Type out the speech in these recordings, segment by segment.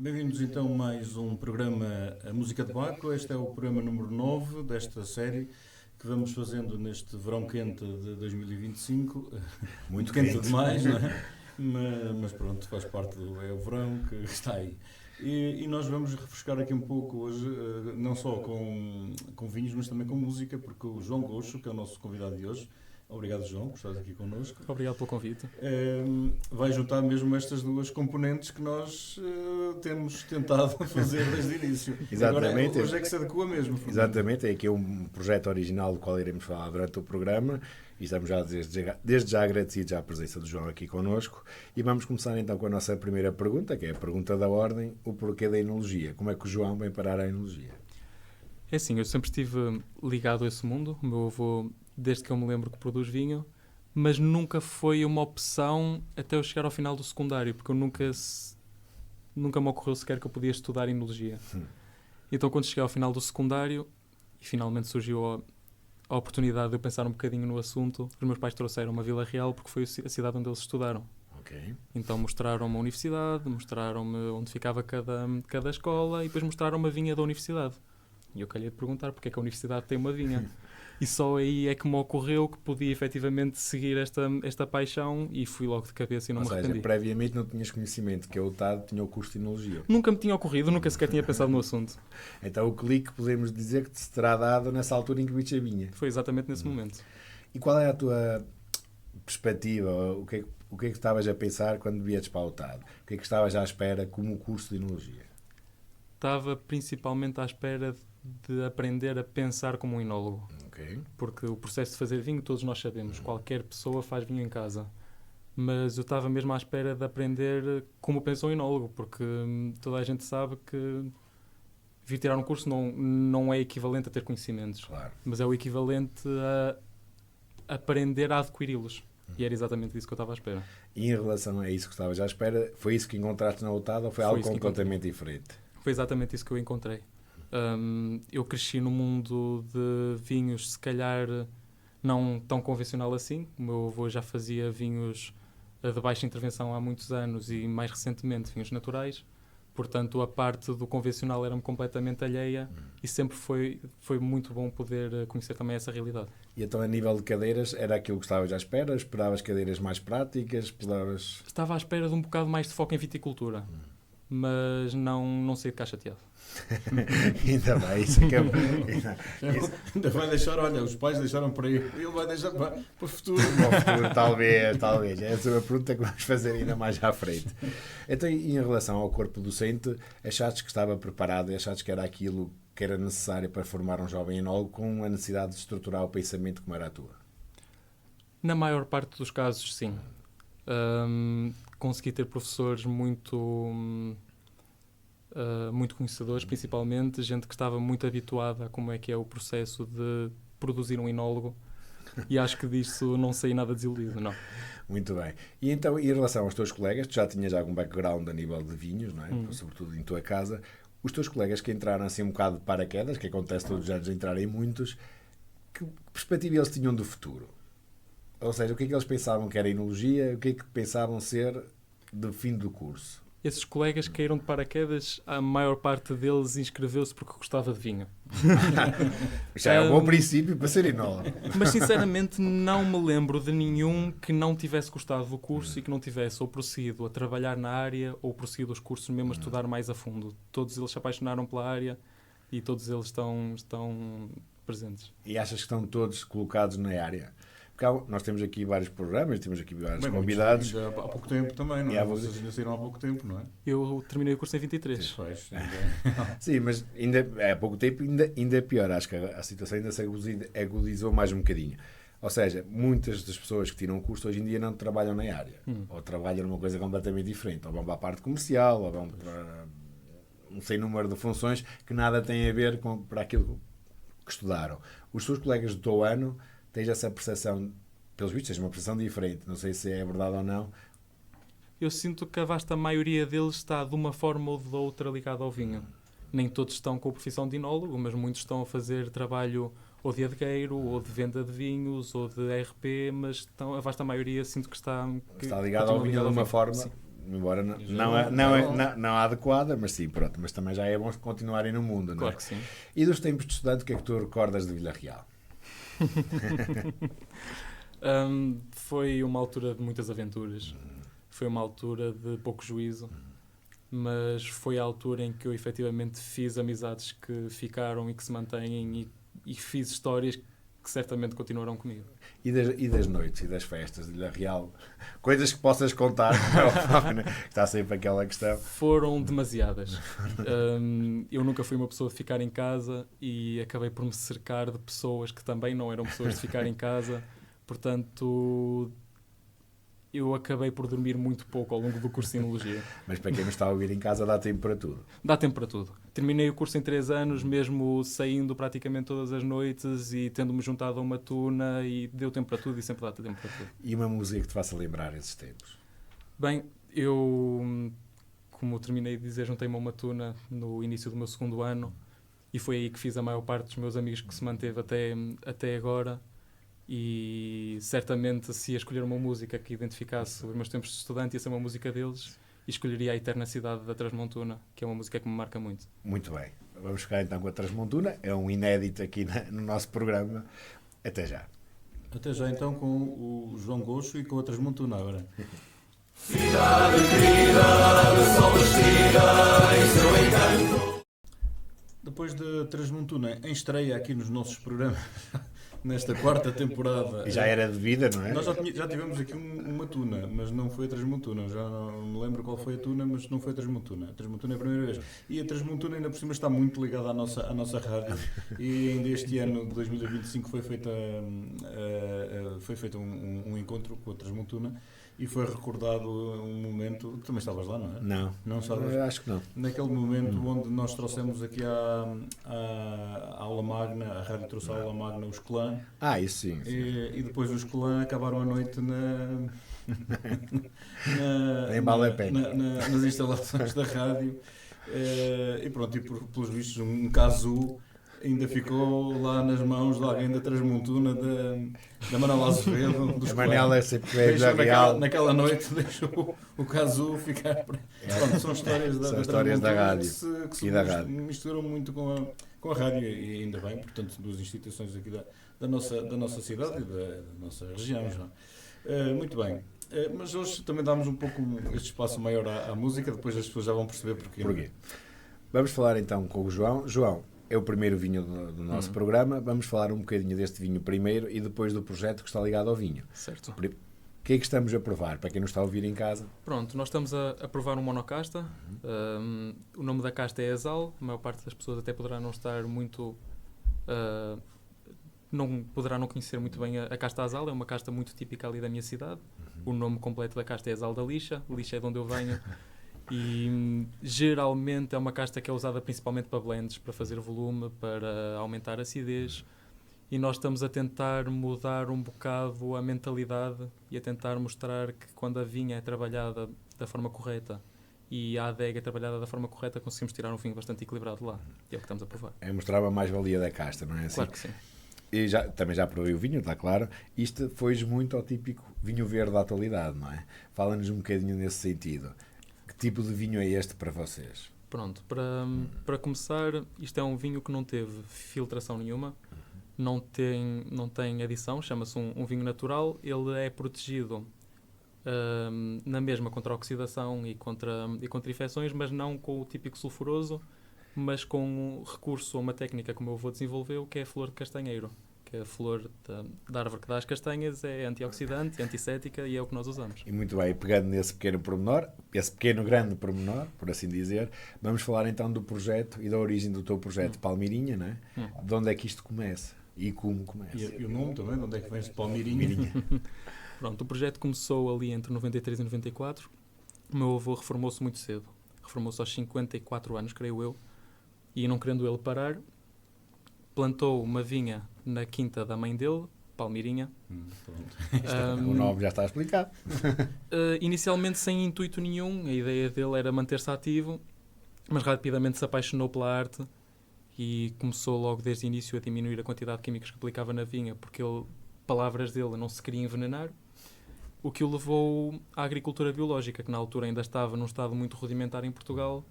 Bem-vindos então a mais um programa A Música de Baco. Este é o programa número 9 desta série que vamos fazendo neste verão quente de 2025. Muito quente quente demais, não é? Mas pronto, faz parte é o verão que está aí. E nós vamos refrescar aqui um pouco hoje, não só com vinhos, mas também com música, porque o João Goxo, que é o nosso convidado de hoje, obrigado João por estares aqui connosco. Obrigado pelo convite. Vai juntar mesmo estas duas componentes que nós temos tentado fazer desde o início. Exatamente. Agora, hoje é que se adequa mesmo. Exatamente, é aqui um projeto original do qual iremos falar durante o programa e estamos já desde já agradecidos à presença do João aqui connosco e vamos começar então com a nossa primeira pergunta, que é a pergunta da ordem, o porquê da enologia. Como é que o João vem parar à enologia? É assim, eu sempre estive ligado a esse mundo, o meu avô, desde que eu me lembro que produz vinho, mas nunca foi uma opção até eu chegar ao final do secundário, porque eu nunca me ocorreu sequer que eu podia estudar enologia. Então quando cheguei ao final do secundário e finalmente surgiu a oportunidade de eu pensar um bocadinho no assunto, os meus pais trouxeram-me a Vila Real porque foi a cidade onde eles estudaram. Okay. Então mostraram-me a universidade, mostraram-me onde ficava cada escola e depois mostraram-me a vinha da universidade. E eu calhei de perguntar porque é que a universidade tem uma vinha. E só aí é que me ocorreu que podia efetivamente seguir esta paixão e fui logo de cabeça e não me arrependi. Previamente não tinhas conhecimento que a UTAD tinha o curso de enologia. Nunca me tinha ocorrido, nunca sequer tinha pensado no assunto. Então o clique podemos dizer que te se terá dado nessa altura em que viste a vinha. Foi exatamente nesse momento. E qual é a tua perspectiva? O que é que estavas a pensar quando vietes para a UTAD? O que é que estavas à espera como curso de enologia? Estava principalmente à espera de aprender a pensar como um enólogo. Okay. Porque o processo de fazer vinho, todos nós sabemos, qualquer pessoa faz vinho em casa. Mas eu estava mesmo à espera de aprender como pensa um enólogo, porque toda a gente sabe que vir tirar um curso não é equivalente a ter conhecimentos. Claro. Mas é o equivalente a aprender a adquiri-los. E era exatamente isso que eu estava à espera. E em relação a isso que estavas à espera, foi isso que encontraste na UTAD ou foi algo completamente diferente? Foi exatamente isso que eu encontrei. Eu cresci no mundo de vinhos, se calhar não tão convencional assim. O meu avô já fazia vinhos de baixa intervenção há muitos anos e mais recentemente vinhos naturais. Portanto, a parte do convencional era-me completamente alheia e sempre foi muito bom poder conhecer também essa realidade. E então, a nível de cadeiras, era aquilo que estavas à espera? Esperavas cadeiras mais práticas? Estava à espera de um bocado mais de foco em viticultura. Mas não saí de cá chateado. Ainda bem, isso é que é... Ainda vai deixar, olha, os pais deixaram para ele vai deixar para o futuro. Para o futuro, talvez. Essa é uma pergunta que vamos fazer ainda mais à frente. Então, em relação ao corpo docente, achaste que estava preparado, achaste que era aquilo que era necessário para formar um jovem enólogo com a necessidade de estruturar o pensamento como era a tua? Na maior parte dos casos, sim. Consegui ter professores muito conhecedores, principalmente gente que estava muito habituada a como é que é o processo de produzir um enólogo e acho que disso não saí nada desiludido, não. Muito bem. E então, em relação aos teus colegas, tu já tinhas algum background a nível de vinhos, não é? Sobretudo em tua casa. Os teus colegas que entraram assim um bocado de paraquedas, que acontece todos os anos entrarem muitos, que perspectiva eles tinham do futuro? Ou seja, o que é que eles pensavam que era enologia, o que é que pensavam ser do fim do curso? Esses colegas que caíram de paraquedas, a maior parte deles inscreveu-se porque gostava de vinho. Já é um bom princípio para ser enólogo. Mas sinceramente não me lembro de nenhum que não tivesse gostado do curso e que não tivesse ou prosseguido a trabalhar na área ou prosseguido os cursos mesmo a estudar mais a fundo. Todos eles se apaixonaram pela área e todos eles estão presentes. E achas que estão todos colocados na área? Porque nós temos aqui vários programas, temos aqui vários convidados. Há pouco tempo também, não é? Vocês ainda saíram há pouco tempo, não é? Eu terminei o curso em 23. Sim, mas há pouco tempo ainda é pior. Acho que a situação ainda se agudizou mais um bocadinho. Ou seja, muitas das pessoas que tiram o curso hoje em dia não trabalham na área. Ou trabalham numa coisa completamente diferente. Ou vão para a parte comercial, ou vão para um sem número de funções que nada têm a ver para aquilo que estudaram. Os seus colegas do teu ano tens essa percepção, pelos vistos, tens uma percepção diferente, não sei se é verdade ou não. Eu sinto que a vasta maioria deles está de uma forma ou de outra ligada ao vinho. Nem todos estão com a profissão de enólogo, mas muitos estão a fazer trabalho ou de adegueiro, ou de venda de vinhos, ou de RP, mas a vasta maioria sinto que está ligado ao vinho de uma forma, embora Já não adequada, mas sim, pronto. Mas também já é bom continuarem no mundo, não é? Claro que sim. E dos tempos de estudante, o que é que tu recordas de Vila Real? Foi uma altura de muitas aventuras. Foi uma altura de pouco juízo. Mas foi a altura em que eu efetivamente fiz amizades que ficaram e que se mantêm e fiz histórias que certamente continuarão comigo. E das noites e das festas de Vila Real? Coisas que possas contar, né? Está sempre aquela questão. Foram demasiadas. Eu nunca fui uma pessoa de ficar em casa e acabei por me cercar de pessoas que também não eram pessoas de ficar em casa. Portanto, eu acabei por dormir muito pouco ao longo do curso de Sinologia. Mas para quem me está a ouvir em casa, dá tempo para tudo. Dá tempo para tudo. Terminei o curso em 3 anos, mesmo saindo praticamente todas as noites e tendo-me juntado a uma tuna, e deu tempo para tudo e sempre dá tempo para tudo. E uma música que te faça lembrar esses tempos? Bem, eu, como terminei de dizer, juntei-me a uma tuna no início do meu 2º ano e foi aí que fiz a maior parte dos meus amigos que se manteve até agora. E certamente, se ia escolher uma música que identificasse os meus tempos de estudante, ia ser uma música deles, e escolheria A Eterna Cidade da Transmontuna, que é uma música que me marca muito. Muito bem. Vamos ficar então com a Transmontuna. É um inédito aqui no nosso programa. Até já. Até já então com o João Goxo e com a Transmontuna agora. Cidade querida, de sol vestida em seu encanto. Depois da Transmontuna em estreia aqui nos nossos programas, nesta 4ª temporada. E já era de vida, não é? Nós já tivemos aqui uma tuna, mas não foi a Transmontuna. Já não me lembro qual foi a tuna, mas não foi a Transmontuna. A Transmontuna é a primeira vez. E a Transmontuna ainda por cima está muito ligada à nossa rádio. E ainda este ano de 2025 foi feito um encontro com a Transmontuna. E foi recordado um momento. Também estavas lá, não é? Não. Não sabes? Acho que não. Naquele momento onde nós trouxemos aqui à Aula Magna, a rádio trouxe à Aula Magna os Clã. Isso sim. E depois os Clã acabaram a noite nas instalações da rádio. E pronto, e pelos vistos, um caso ainda ficou lá nas mãos de alguém da Transmontuna, da Manuela Azevedo, dos A Manela é sempre Vila Real. naquela noite deixou o caso ficar. Pronto, são histórias da histórias da rádio que se e da rádio. misturam muito com a rádio, e ainda bem, portanto, duas instituições aqui da nossa cidade e da nossa região. Já. Muito bem. Mas hoje também damos um pouco este espaço maior à música, depois as pessoas já vão perceber porquê. Porquê? Vamos falar então com o João. João, é o primeiro vinho do nosso programa. Vamos falar um bocadinho deste vinho primeiro e depois do projeto que está ligado ao vinho. Certo. O que é que estamos a provar, para quem nos está a ouvir em casa? Pronto, nós estamos a provar um monocasta. O nome da casta é Exal. A maior parte das pessoas até poderá não estar muito... poderá não conhecer muito bem a casta Exal. É uma casta muito típica ali da minha cidade. O nome completo da casta é Exal da Lixa. Lixa é de onde eu venho. E geralmente é uma casta que é usada principalmente para blends, para fazer volume, para aumentar a acidez. E nós estamos a tentar mudar um bocado a mentalidade e a tentar mostrar que quando a vinha é trabalhada da forma correta e a adega é trabalhada da forma correta, conseguimos tirar um vinho bastante equilibrado lá. E é o que estamos a provar. É mostrar a mais-valia da casta, não é assim? Claro que sim. E também já provei o vinho, está claro. Isto foi muito ao típico vinho verde da atualidade, não é? Fala-nos um bocadinho nesse sentido. Que tipo de vinho é este para vocês? Pronto, para começar, isto é um vinho que não teve filtração nenhuma. Não tem adição, chama-se um vinho natural. Ele é protegido na mesma contra a oxidação e contra infecções, mas não com o típico sulfuroso, mas com recurso a uma técnica que o meu avô desenvolveu, que é a flor de castanheiro, que é a flor da árvore que dá as castanhas, é antioxidante, antisséptica, e é o que nós usamos. E muito bem, pegando nesse pequeno pormenor, esse pequeno grande pormenor, por assim dizer, vamos falar então do projeto e da origem do teu projeto Palmeirinha, não é? De onde é que isto começa? E como começa? E o nome também, de onde é que vem este Palmeirinha? Pronto, o projeto começou ali entre 93 e 94. O meu avô reformou-se muito cedo. Reformou-se aos 54 anos, creio eu. E não querendo ele parar, plantou uma vinha na quinta da mãe dele, Palmeirinha. O nome já está explicado. Inicialmente sem intuito nenhum. A ideia dele era manter-se ativo, mas rapidamente se apaixonou pela arte e começou logo desde o início a diminuir a quantidade de químicos que aplicava na vinha, porque palavras dele, não se queria envenenar. o que o levou à agricultura biológica, que na altura ainda estava num estado muito rudimentar em Portugal,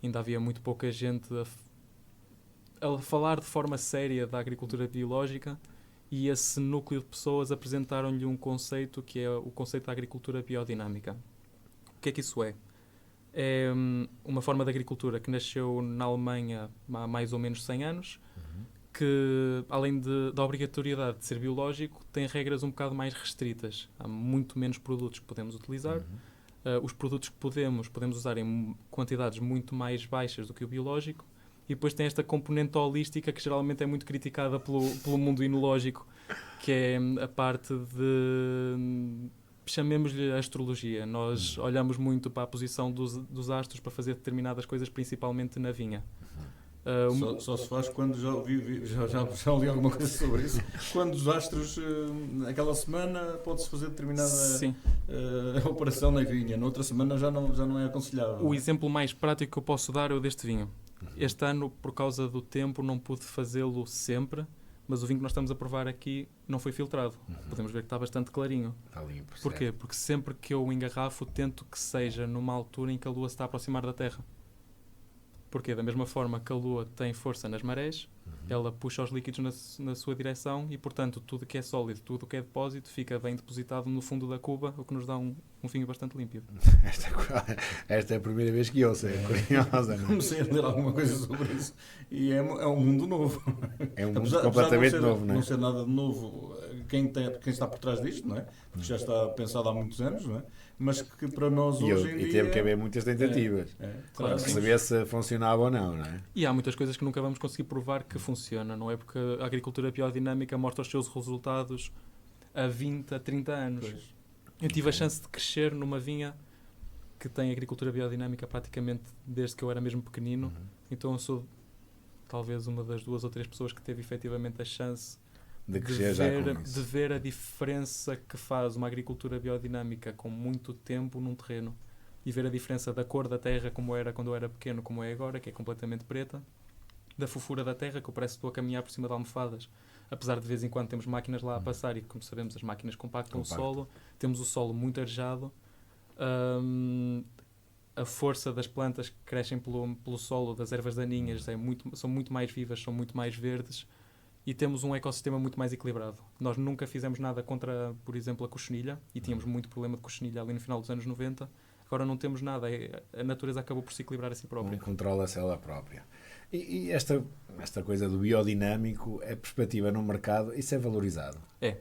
ainda havia muito pouca gente a falar de forma séria da agricultura biológica, e esse núcleo de pessoas apresentaram-lhe um conceito que é o conceito da agricultura biodinâmica. O que é que isso é? É uma forma de agricultura que nasceu na Alemanha há mais ou menos 100 anos, que, além da obrigatoriedade de ser biológico, tem regras um bocado mais restritas. Há muito menos produtos que podemos utilizar. Os produtos que podemos usar em quantidades muito mais baixas do que o biológico. E depois tem esta componente holística que geralmente é muito criticada pelo mundo enológico, que é a parte de... chamemos-lhe astrologia. Nós olhamos muito para a posição dos astros para fazer determinadas coisas, principalmente na vinha. Só se faz quando já li alguma coisa sobre isso. Quando os astros, naquela semana, pode-se fazer determinada operação na vinha. Noutra semana já não é aconselhável. O exemplo mais prático que eu posso dar é o deste vinho. Este ano, por causa do tempo, não pude fazê-lo sempre, mas o vinho que nós estamos a provar aqui não foi filtrado. Podemos ver que está bastante clarinho. Está limpo. Porquê? Certo. Porque sempre que eu engarrafo, tento que seja numa altura em que a Lua se está a aproximar da Terra. Porquê? Da mesma forma que a Lua tem força nas marés, ela puxa os líquidos na sua direção e, portanto, tudo que é sólido, tudo que é depósito, fica bem depositado no fundo da cuba, o que nos dá um vinho bastante límpido. Esta é a primeira vez que eu sei, é curiosa, não é? Comecei a ler alguma coisa sobre isso e é um mundo novo. É um mundo Apesar completamente de novo, não é? Não ser nada de novo quem está por trás disto, não é? Porque já está pensado há muitos anos, não é? Mas que para nós hoje em dia... E teve que haver muitas tentativas claro, para saber se funcionava ou não é? E há muitas coisas que nunca vamos conseguir provar que funciona, não é? Porque a agricultura biodinâmica mostra os seus resultados há 20, a 30 anos. Pois. Eu tive a chance de crescer numa vinha que tem agricultura biodinâmica praticamente desde que eu era mesmo pequenino, então eu sou talvez uma das 2 ou 3 pessoas que teve efetivamente a chance De crescer já com de isso. ver a diferença que faz uma agricultura biodinâmica com muito tempo num terreno e ver a diferença da cor da terra como era quando eu era pequeno, como é agora, que é completamente preta, da fofura da terra, que eu parece que estou a caminhar por cima de almofadas, apesar de vez em quando temos máquinas lá a passar e, como sabemos, as máquinas compactam o solo, temos o solo muito arejado, a força das plantas que crescem pelo solo, das ervas daninhas, são muito mais vivas, são muito mais verdes, e temos um ecossistema muito mais equilibrado. Nós nunca fizemos nada contra, por exemplo, a cochinilha, e tínhamos muito problema de cochinilha ali no final dos anos 90. Agora não temos nada, a natureza acabou por se equilibrar a si própria. Controla-se ela própria. E esta coisa do biodinâmico, a perspectiva no mercado, isso é valorizado? É.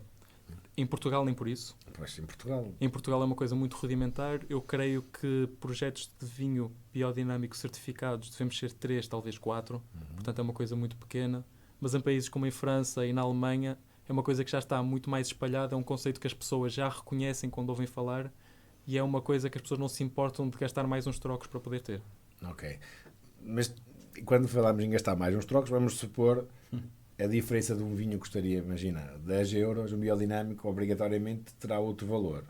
Em Portugal nem por isso. Pois, em Portugal. Em Portugal é uma coisa muito rudimentar. Eu creio que projetos de vinho biodinâmico certificados devemos ser 3, talvez 4. Portanto é uma coisa muito pequena. Mas em países como em França e na Alemanha é uma coisa que já está muito mais espalhada, é um conceito que as pessoas já reconhecem quando ouvem falar e é uma coisa que as pessoas não se importam de gastar mais uns trocos para poder ter. Ok. Mas quando falamos em gastar mais uns trocos, vamos supor a diferença de um vinho custaria, imagina, 10 euros, um biodinâmico obrigatoriamente terá outro valor.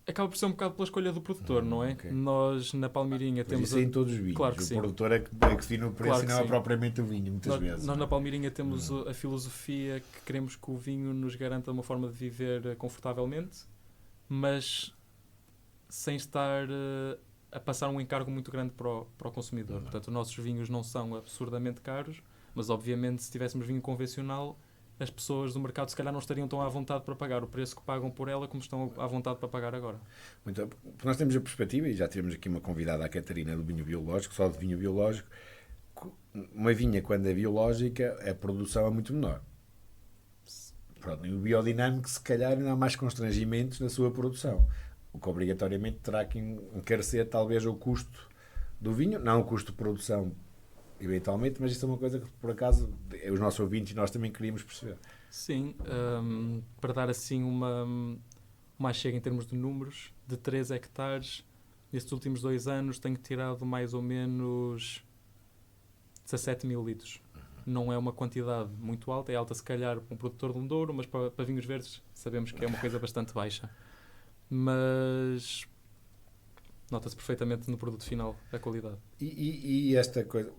Acaba por ser um bocado pela escolha do produtor, não é? Ok. Nós na Palmeirinha Mas temos... isso é em todos os vinhos. Claro que o sim. produtor é que define o preço Claro e que não é sim. propriamente o vinho, muitas vezes. Nós na Palmeirinha temos a filosofia que queremos que o vinho nos garanta uma forma de viver confortavelmente, mas sem estar a passar um encargo muito grande para o consumidor. Portanto, os nossos vinhos não são absurdamente caros, mas obviamente se tivéssemos vinho convencional, as pessoas do mercado se calhar não estariam tão à vontade para pagar o preço que pagam por ela como estão à vontade para pagar agora. Muito bem. Nós temos a perspectiva, e já temos aqui uma convidada, a Catarina, do vinho biológico, só de vinho biológico. Uma vinha, quando é biológica, a produção é muito menor. Pronto, e o biodinâmico, se calhar, ainda há mais constrangimentos na sua produção, o que obrigatoriamente terá que encarecer talvez o custo do vinho, não o custo de produção eventualmente, mas isto é uma coisa que por acaso os nossos ouvintes e nós também queríamos perceber. Sim, para dar assim uma chega em termos de números, de 3 hectares, nestes últimos 2 anos tenho tirado mais ou menos 17 mil litros. Não é uma quantidade muito alta, é alta se calhar para um produtor de um Douro, mas para vinhos verdes sabemos que é uma coisa bastante baixa. Mas nota-se perfeitamente no produto final a qualidade. E esta coisa,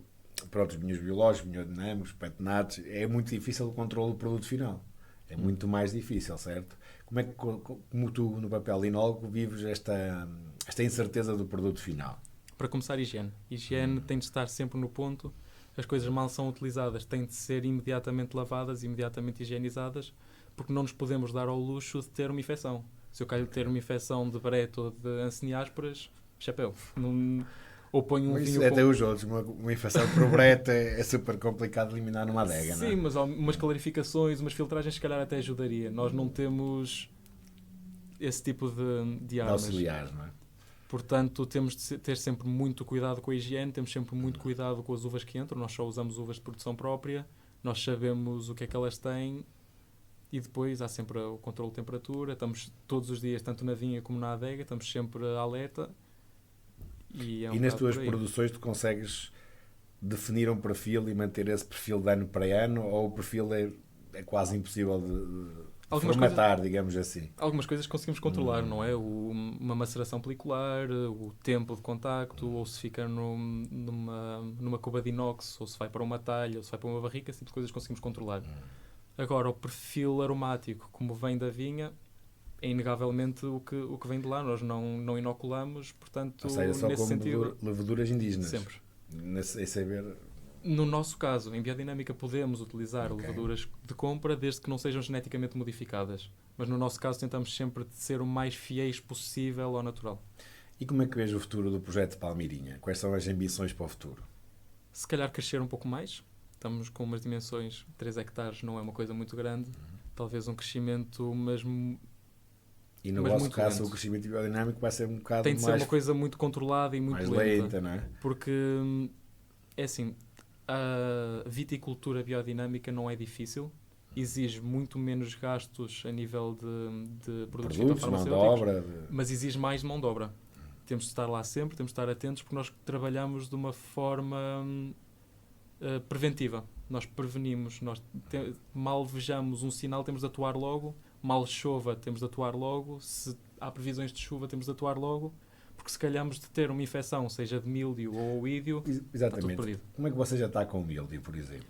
pronto, os vinhos biológicos, biodinâmicos, patenados, é muito difícil o controle do produto final. É muito mais difícil, certo? Como é que, como tu, no papel enólogo, vives esta incerteza do produto final? Para começar, higiene. Higiene tem de estar sempre no ponto. As coisas mal são utilizadas têm de ser imediatamente lavadas, imediatamente higienizadas, porque não nos podemos dar ao luxo de ter uma infecção. Se eu quero ter uma infecção de barete ou de anceniásperas, chapéu. Não, ou ponho um Isso vinho é até os outros. Uma infecção por brete é super complicado de eliminar numa adega, não é? Sim, mas umas clarificações, umas filtragens, se calhar até ajudaria. Nós não temos esse tipo de De armas. auxiliares, não é? Portanto, temos de ter sempre muito cuidado com a higiene, temos sempre muito cuidado com as uvas que entram. Nós só usamos uvas de produção própria, nós sabemos o que é que elas têm e depois há sempre o controle de temperatura. Estamos todos os dias, tanto na vinha como na adega, estamos sempre alerta. E nas tuas produções tu consegues definir um perfil e manter esse perfil de ano para ano, ou o perfil é quase impossível de formatar, digamos assim? Algumas coisas conseguimos controlar, não é? Uma maceração pelicular, o tempo de contacto, ou se fica numa cuba de inox, ou se vai para uma talha, ou se vai para uma barrica, esse tipo de coisas conseguimos controlar. Agora, o perfil aromático, como vem da vinha, é inegavelmente o que vem de lá. Nós não inoculamos, portanto, Ou seja, só nesse com sentido... leveduras indígenas. Sempre. Em saber... No nosso caso, em biodinâmica, podemos utilizar leveduras de compra desde que não sejam geneticamente modificadas. Mas no nosso caso tentamos sempre ser o mais fiéis possível ao natural. E como é que vês o futuro do projeto de Palmeirinha? Quais são as ambições para o futuro? Se calhar crescer um pouco mais. Estamos com umas dimensões, 3 hectares não é uma coisa muito grande. Talvez um crescimento, mas E no mas vosso muito caso lento. o crescimento biodinâmico vai ser um bocado tem de ser mais, uma coisa muito controlada e muito mais lenta. lenta, não é? Porque, é assim, a viticultura biodinâmica não é difícil. Exige muito menos gastos a nível de produtos Produtos, mão de fitofarmacêuticos, obra... mas exige mais mão de obra. Temos de estar lá sempre, temos de estar atentos, porque nós trabalhamos de uma forma preventiva. Nós prevenimos, mal vejamos um sinal, temos de atuar logo. Mal chova, temos de atuar logo. Se há previsões de chuva, temos de atuar logo. Porque se calhamos de ter uma infecção, seja de míldio ou oídio, está tudo Exatamente. perdido. Como é que você já está com o mildio, por exemplo?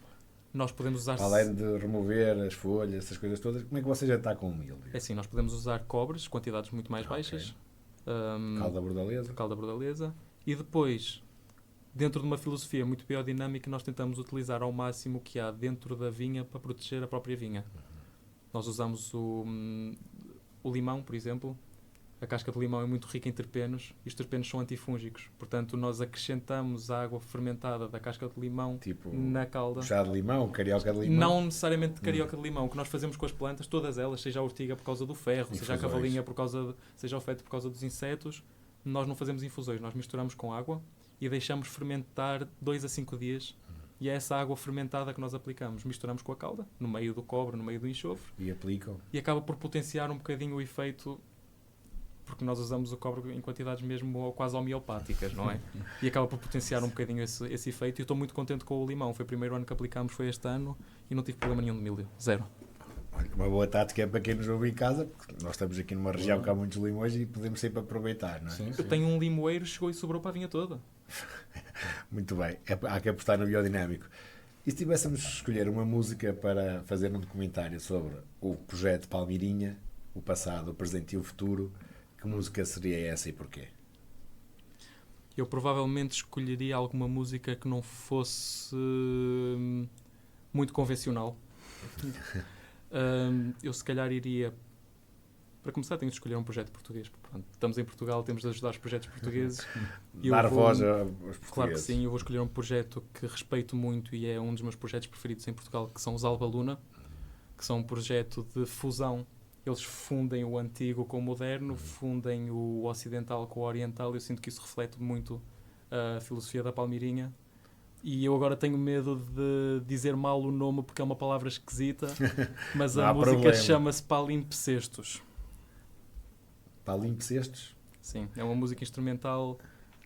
Nós podemos usar... Além de remover as folhas, essas coisas todas, como é que você já está com o mildio? É assim, nós podemos usar cobres, quantidades muito mais baixas. Calda bordaleza? Calda bordaleza. E depois, dentro de uma filosofia muito biodinâmica, nós tentamos utilizar ao máximo o que há dentro da vinha para proteger a própria vinha. Nós usamos o limão, por exemplo. A casca de limão é muito rica em terpenos e os terpenos são antifúngicos. Portanto, nós acrescentamos a água fermentada da casca de limão Tipo, na calda. chá de limão, carioca de limão? Não necessariamente de carioca de limão. O que nós fazemos com as plantas, todas elas, seja a ortiga por causa do ferro, seja a Infusões. cavalinha seja o feto por causa dos insetos, nós não fazemos infusões. Nós misturamos com água e deixamos fermentar 2 a 5 dias. E é essa água fermentada que nós aplicamos. Misturamos com a calda, no meio do cobre, no meio do enxofre, E aplicam. e acaba por potenciar um bocadinho o efeito, porque nós usamos o cobre em quantidades mesmo quase homeopáticas, não é? E acaba por potenciar um bocadinho esse efeito. E eu estou muito contente com o limão. Foi o primeiro ano que aplicámos, foi este ano, e não tive problema nenhum de milho. Zero. Olha, uma boa tática é para quem nos ouve em casa, porque nós estamos aqui numa região que há muitos limões e podemos sempre aproveitar, não é? Sim, Eu tenho um limoeiro, chegou e sobrou para a vinha toda. Muito bem, há que apostar no biodinâmico. E se tivéssemos de escolher uma música para fazer um documentário sobre o projeto Palmeirinha, o passado, o presente e o futuro, que música seria essa e porquê? Eu provavelmente escolheria alguma música que não fosse muito convencional. Eu se calhar iria... Para começar, tenho de escolher um projeto português. Pronto, estamos em Portugal, temos de ajudar os projetos portugueses. E Dar eu vou- voz aos portugueses. Claro que sim, eu vou escolher um projeto que respeito muito e é um dos meus projetos preferidos em Portugal, que são os Alba Luna, que são um projeto de fusão. Eles fundem o antigo com o moderno, fundem o ocidental com o oriental. Eu sinto que isso reflete muito a filosofia da Palmeirinha. E eu agora tenho medo de dizer mal o nome porque é uma palavra esquisita, mas Não a há música problema. chama-se Palimpsestos. Palimpsestos? Sim, é uma música instrumental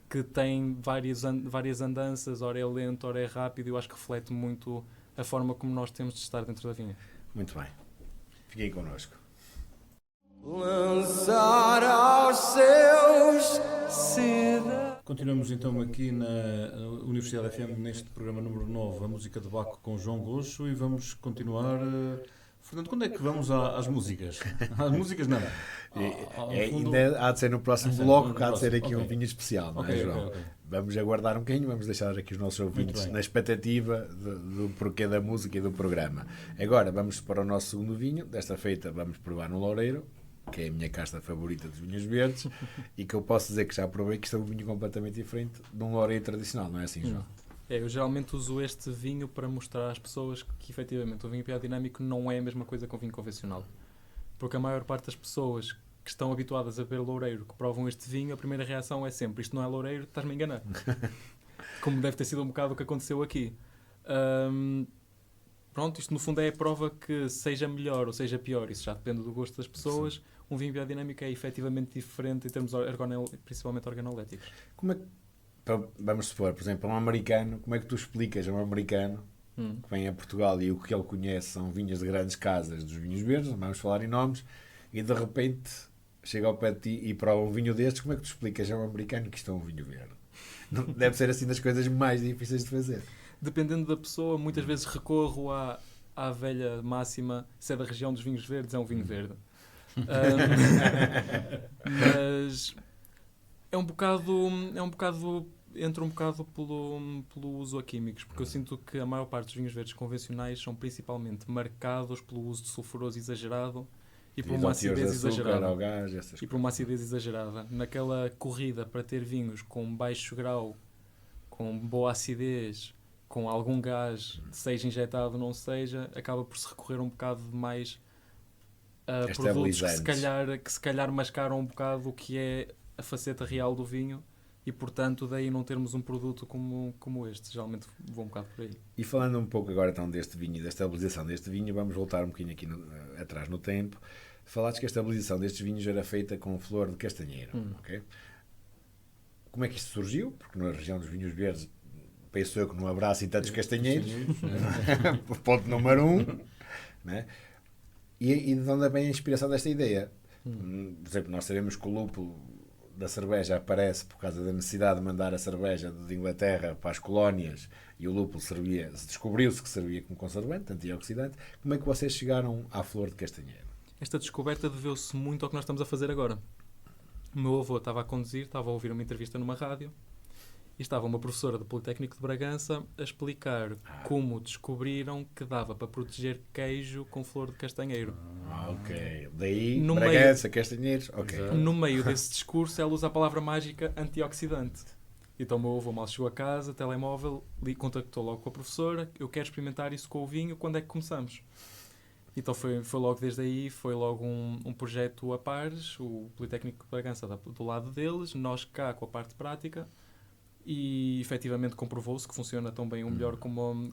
que tem várias andanças, ora é lento, ora é rápido, e eu acho que reflete muito a forma como nós temos de estar dentro da vinha. Muito bem. Fiquem connosco. Lançar aos céus cidade. Continuamos então aqui na Universidade FM neste programa número 9, a música de Baco com João Goxo, e vamos continuar Portanto, quando é que vamos às músicas? Às músicas não. Ainda há de ser no próximo ser bloco, no que há de ser próximo, aqui um ok. vinho especial, não é, Ok, João? ok. Vamos aguardar um bocadinho, vamos deixar aqui os nossos ouvintes bem. na expectativa do porquê da música e do programa. Agora vamos para o nosso segundo vinho. Desta feita vamos provar no Loureiro, que é a minha casta favorita dos vinhos verdes, e que eu posso dizer que já provei que isto é um vinho completamente diferente de um Loureiro tradicional, não é assim, João? Eu geralmente uso este vinho para mostrar às pessoas que efetivamente o vinho biodinâmico não é a mesma coisa que um vinho convencional. Porque a maior parte das pessoas que estão habituadas a beber loureiro, que provam este vinho, a primeira reação é sempre: isto não é loureiro, estás-me a enganar. Como deve ter sido um bocado o que aconteceu aqui. Pronto, isto no fundo é a prova que, seja melhor ou seja pior, isso já depende do gosto das pessoas, um vinho biodinâmico é efetivamente diferente em termos principalmente organoléticos. Como é que, vamos supor, por exemplo, um americano, como é que tu explicas a um americano que vem a Portugal e o que ele conhece são vinhos de grandes casas dos vinhos verdes, não vamos falar em nomes, e de repente chega ao pé de ti e prova um vinho destes, como é que tu explicas a um americano que isto é um vinho verde? Não, deve ser assim das coisas mais difíceis de fazer. Dependendo da pessoa, muitas vezes recorro à velha máxima: se é da região dos vinhos verdes, é um vinho verde. Mas é um bocado entra um bocado pelo uso a químicos, porque eu sinto que a maior parte dos vinhos verdes convencionais são principalmente marcados pelo uso de sulfuroso exagerado e por uma acidez exagerada. Ao gás, essas E por uma acidez exagerada. Naquela corrida para ter vinhos com baixo grau, com boa acidez, com algum gás, seja injetado ou não seja, acaba por se recorrer um bocado mais a produtos que se calhar mascaram um bocado o que é a faceta real do vinho, e portanto daí não termos um produto como este. Geralmente vou um bocado por aí. E falando um pouco agora então deste vinho e da estabilização deste vinho, vamos voltar um bocadinho aqui atrás no tempo. Falaste que a estabilização destes vinhos era feita com flor de castanheiro. Okay? Como é que isto surgiu? Porque na região dos vinhos verdes penso eu que não haverá assim tantos castanheiros. Ponto número 1. Né? E de onde vem a inspiração desta ideia? Por exemplo, nós sabemos que o lúpulo da cerveja aparece por causa da necessidade de mandar a cerveja de Inglaterra para as colónias, e o lúpulo descobriu-se que servia como conservante, antioxidante. Como é que vocês chegaram à flor de castanheiro? Esta descoberta deveu-se muito ao que nós estamos a fazer agora. O meu avô estava a conduzir, estava a ouvir uma entrevista numa rádio, e estava uma professora do Politécnico de Bragança a explicar como descobriram que dava para proteger queijo com flor de castanheiro. Ok. Daí, No Bragança, castanheiros. Ok. No meio desse discurso, ela usa a palavra mágica antioxidante. Então o meu avô mal chegou a casa, telemóvel, contactou logo com a professora: eu quero experimentar isso com o vinho, quando é que começamos? Então foi logo desde aí, foi logo um projeto a pares, o Politécnico de Bragança do lado deles, nós cá com a parte prática, e efetivamente comprovou-se que funciona tão bem, ou melhor, como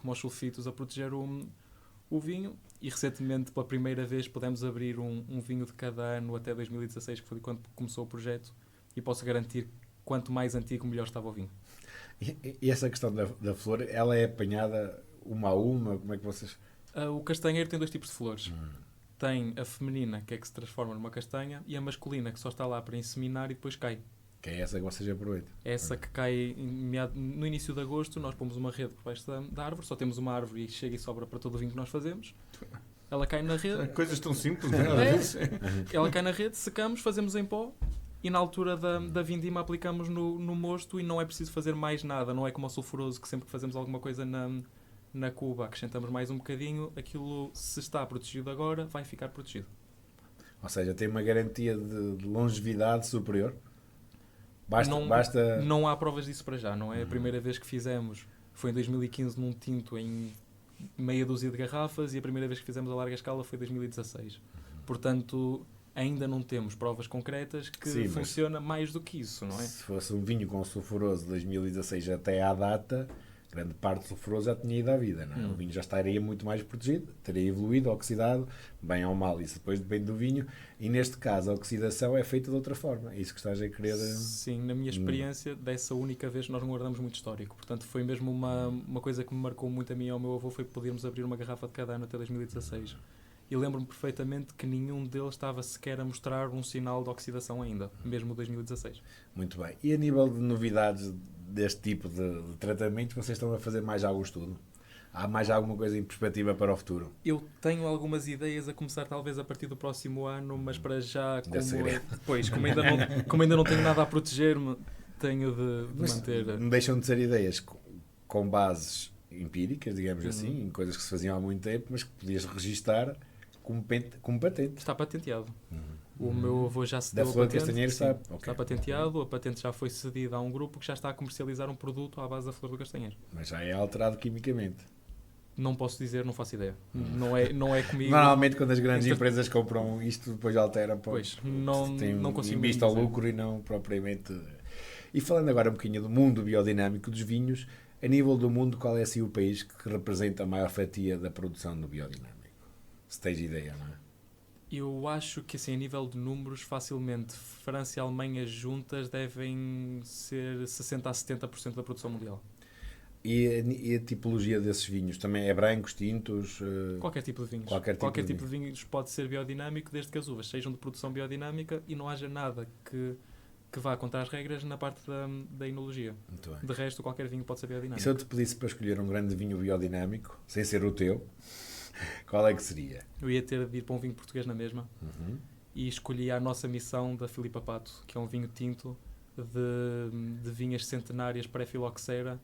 os sulfitos a proteger o vinho. E recentemente, pela primeira vez, pudemos abrir um vinho de cada ano até 2016, que foi quando começou o projeto, e posso garantir que quanto mais antigo, melhor estava o vinho. E essa questão da flor, ela é apanhada uma a uma? Como é que vocês... O castanheiro tem 2 tipos de flores. Tem a feminina, que é que se transforma numa castanha, e a masculina, que só está lá para inseminar e depois cai. Que é essa que vocês aproveitam? Essa que cai no início de agosto. Nós pomos uma rede por baixo da árvore, só temos uma árvore e chega e sobra para todo o vinho que nós fazemos. Ela cai na rede. Coisas tão simples, não é? Ela cai na rede, secamos, fazemos em pó, e na altura da vindima aplicamos no mosto, e não é preciso fazer mais nada. Não é como o sulfuroso, que sempre que fazemos alguma coisa na cuba acrescentamos mais um bocadinho. Aquilo, se está protegido agora, vai ficar protegido. Ou seja, tem uma garantia de longevidade superior? Não há provas disso para já. Não é a primeira vez que fizemos. Foi em 2015 num tinto em meia dúzia de garrafas, e a primeira vez que fizemos a larga escala foi em 2016. Portanto, ainda não temos provas concretas que funciona mais do que isso, não é? Se fosse um vinho com sulfuroso de 2016 até à data, grande parte do sulfuroso já tinha ido à vida, não é? O vinho já estaria muito mais protegido, teria evoluído, oxidado, bem ou mal. Isso depois depende do vinho, e neste caso a oxidação é feita de outra forma. É isso que estás a querer... Sim, na minha experiência, dessa única vez nós não guardamos muito histórico. Portanto, foi mesmo uma coisa que me marcou muito a mim e ao meu avô, foi podermos abrir uma garrafa de cada ano até 2016. E lembro-me perfeitamente que nenhum deles estava sequer a mostrar um sinal de oxidação ainda, mesmo 2016. Muito bem. E a nível de novidades deste tipo de tratamento, vocês estão a fazer mais algum estudo? há mais alguma coisa em perspectiva para o futuro? Eu tenho algumas ideias a começar talvez a partir do próximo ano, mas para já, como ainda não tenho nada a proteger-me, tenho de Mas manter. não deixam de ser ideias com bases empíricas, digamos assim, em coisas que se faziam há muito tempo, mas que podias registar como patente. Está patenteado. O meu avô já cedeu Da a Flor patente. Castanheiro, Sim, sabe? Ok. está patenteado, a patente já foi cedida a um grupo que já está a comercializar um produto à base da Flor do Castanheiro. Mas já é alterado quimicamente. Não posso dizer, não faço ideia. Não é comigo. Normalmente, quando as grandes Isto- empresas compram isto, depois alteram para Pois, não consigo em vista mesmo ao dizer. lucro e não propriamente. E falando agora um bocadinho do mundo biodinâmico dos vinhos, a nível do mundo, qual é assim o país que representa a maior fatia da produção do biodinâmico? Se tens ideia, não é? Eu acho que assim, a nível de números, facilmente França e Alemanha juntas devem ser 60% a 70% da produção mundial. E a tipologia desses vinhos também é brancos, tintos? Qualquer tipo de vinhos. Qualquer tipo de de vinhos pode ser biodinâmico, desde que as uvas sejam de produção biodinâmica e não haja nada que vá contra as regras na parte da enologia. Muito bem. De resto, qualquer vinho pode ser E biodinâmico. se eu te pedisse para escolher um grande vinho biodinâmico, sem ser o teu, qual é que seria? Eu ia ter de ir para um vinho português na mesma Uhum. e escolhi a nossa missão da Filipa Pato, que é um vinho tinto de vinhas centenárias pré-filoxera,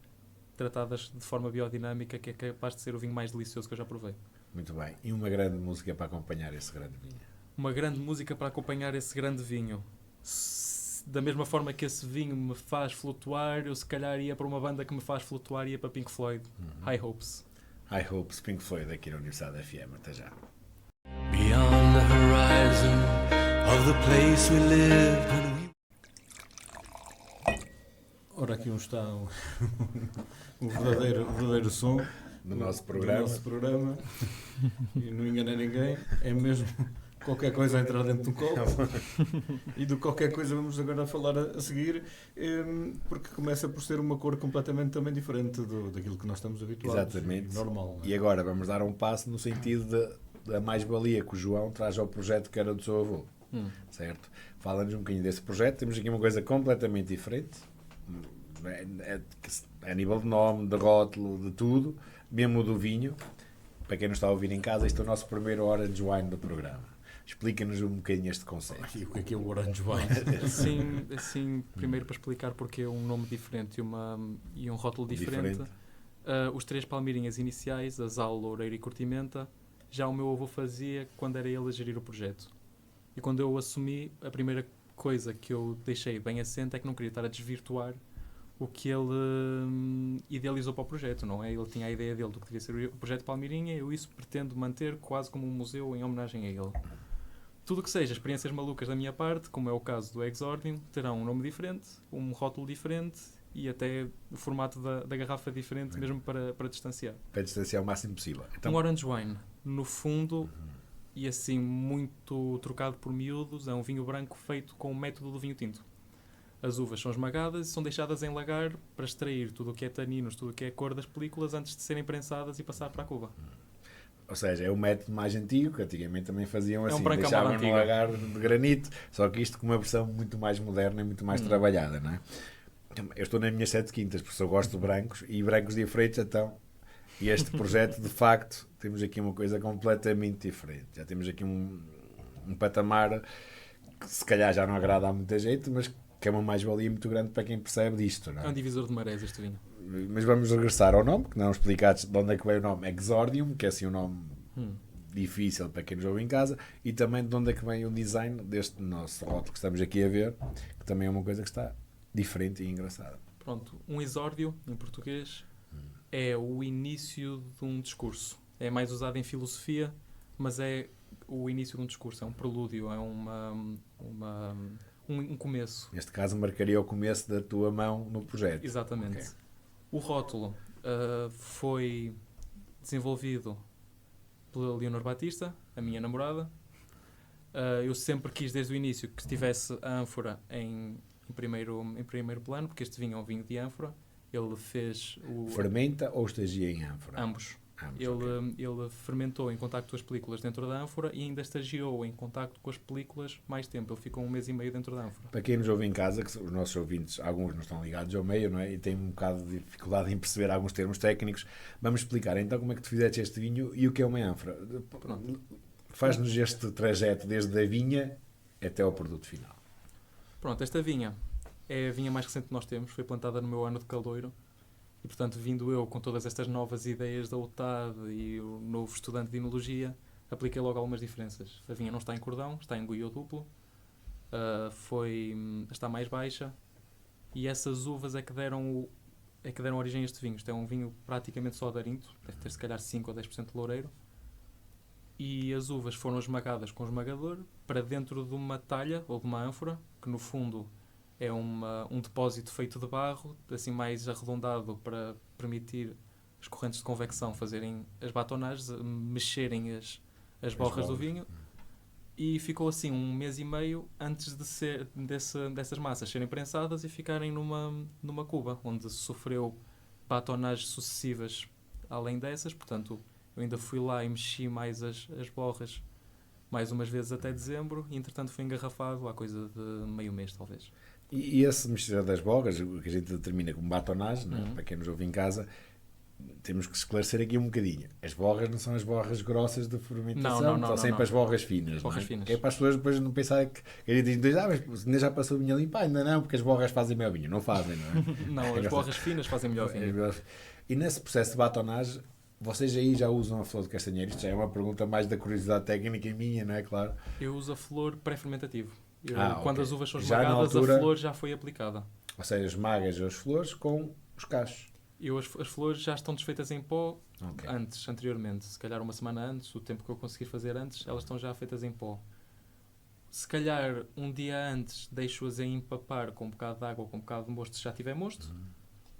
tratadas de forma biodinâmica, que é capaz de ser o vinho mais delicioso que eu já provei. Muito bem. E uma grande música para acompanhar esse grande vinho? Uma grande música para acompanhar esse grande vinho. Da mesma forma que esse vinho me faz flutuar, eu se calhar ia para uma banda que me faz flutuar e ia para Pink Floyd. High Hopes. I Hope Pink Floyd aqui na Universidade FM. Até já. Beyond the horizon of the place we lived when we Ora, aqui está o verdadeiro som No nosso do programa. nosso programa. E não engana ninguém, é mesmo qualquer coisa a entrar dentro do copo. E do qualquer coisa vamos agora falar a seguir, porque começa por ser uma cor completamente também diferente daquilo que nós estamos habituados. Exatamente. Normal. Não é? E agora vamos dar um passo no sentido da mais-valia que o João traz ao projeto que era do seu avô. Certo? Fala-nos um bocadinho desse projeto. Temos aqui uma coisa completamente diferente. A nível de nome, de rótulo, de tudo, mesmo do vinho. Para quem não está a ouvir em casa, este é o nosso primeiro Orange Wine do programa. Explica-nos um bocadinho este conceito. E o que é o Orange Wine? Assim, primeiro para explicar porque é um nome diferente e um rótulo diferente. Os 3 palmeirinhas iniciais, Azal, Loureiro e Curtimenta, já o meu avô fazia quando era ele a gerir o projeto. E quando eu o assumi, a primeira coisa que eu deixei bem assente é que não queria estar a desvirtuar o que ele idealizou para o projeto, não é? Ele tinha a ideia dele do que devia ser o projeto Palmeirinha e eu isso pretendo manter quase como um museu em homenagem a ele. Tudo que seja experiências malucas da minha parte, como é o caso do Exordium, terão um nome diferente, um rótulo diferente e até o formato da garrafa diferente, mesmo para distanciar. Para distanciar o máximo possível. Então, Um Orange Wine, no fundo, e assim muito trocado por miúdos, é um vinho branco feito com o método do vinho tinto. As uvas são esmagadas e são deixadas em lagar para extrair tudo o que é taninos, tudo o que é cor das películas antes de serem prensadas e passar para a cuva. ou seja, é o método mais antigo, que antigamente também faziam assim, branco à deixavam moda no antiga. lagar de granito, só que isto com uma versão muito mais moderna e muito mais trabalhada, não é? Eu estou nas minhas 7 quintas, porque eu gosto de brancos, e brancos diferentes, então, e este projeto, de facto, temos aqui uma coisa completamente diferente. Já temos aqui um patamar que se calhar já não agrada a muita gente, mas que é uma mais-valia muito grande para quem percebe disto, não É é? um divisor de marés este vinho. Mas vamos regressar ao nome, que não explicados de onde é que veio o nome Exordium, que é assim um nome difícil para quem nos ouve em casa, e também de onde é que vem o design deste nosso rótulo que estamos aqui a ver, que também é uma coisa que está diferente e engraçada. Pronto, um exórdio, em português, é o início de um discurso. É mais usado em filosofia, mas é o início de um discurso, é um prelúdio, é um começo. Neste caso, marcaria o começo da tua mão no projeto. Exatamente. Ok. O rótulo foi desenvolvido pela Leonor Batista, a minha namorada. Eu sempre quis desde o início que estivesse a ânfora em primeiro plano, porque este vinho é um vinho de ânfora. Ele fez Fermenta ou estagia em ânfora? ambos. Ele fermentou em contacto com as películas dentro da ânfora e ainda estagiou em contacto com as películas mais tempo. Ele ficou 1 mês e meio dentro da ânfora. Para quem nos ouve em casa, que os nossos ouvintes, alguns não estão ligados ao meio, não é? E têm um bocado de dificuldade em perceber alguns termos técnicos, vamos explicar então como é que tu fizeste este vinho e o que é uma ânfora. Pronto. Faz-nos este trajeto desde a vinha até ao produto final. Pronto, esta vinha é a vinha mais recente que nós temos, foi plantada no meu ano de caldoiro. E, portanto, vindo eu com todas estas novas ideias da UTAD e o novo estudante de enologia, apliquei logo algumas diferenças. A vinha não está em cordão, está em goiô duplo, está mais baixa, e essas uvas é que deram origem a este vinho. Isto é um vinho praticamente só de arinto, deve ter se calhar 5 ou 10% de loureiro, e as uvas foram esmagadas com esmagador para dentro de uma talha ou de uma ânfora, que no fundo é um depósito feito de barro, assim mais arredondado para permitir as correntes de convecção fazerem as batonagens, mexerem as borras do vinho. E ficou assim 1 mês e meio antes dessas massas serem prensadas e ficarem numa cuba, onde sofreu batonagens sucessivas além dessas. Portanto, eu ainda fui lá e mexi mais as borras mais umas vezes até dezembro e, entretanto, foi engarrafado há coisa de meio mês, talvez. E esse mistura das borras, o que a gente determina como batonagem, não é? Para quem nos ouve em casa, temos que esclarecer aqui um bocadinho. As borras não são as borras grossas de fermentação, são sempre as borras finas. Borras não é? finas. Que é para as pessoas depois não pensarem que a gente diz, mas ainda já passou o vinho a limpar, ainda não, porque as borras fazem melhor vinho. Não fazem, não é? Não, as borras finas fazem melhor vinho. E nesse processo de batonagem, vocês aí já usam a flor de castanheiro? Isto já é uma pergunta mais da curiosidade técnica minha, não é? Claro. Eu uso a flor pré-fermentativo. Quando as uvas são Já esmagadas, altura, a flor já foi aplicada. Ou seja, esmagas as flores com os cachos. As flores já estão desfeitas em pó Okay. anteriormente. Se calhar 1 semana antes, o tempo que eu conseguir fazer antes, elas estão já feitas em pó. Se calhar 1 dia antes deixo-as a empapar com um bocado de água ou com um bocado de mosto, se já tiver mosto.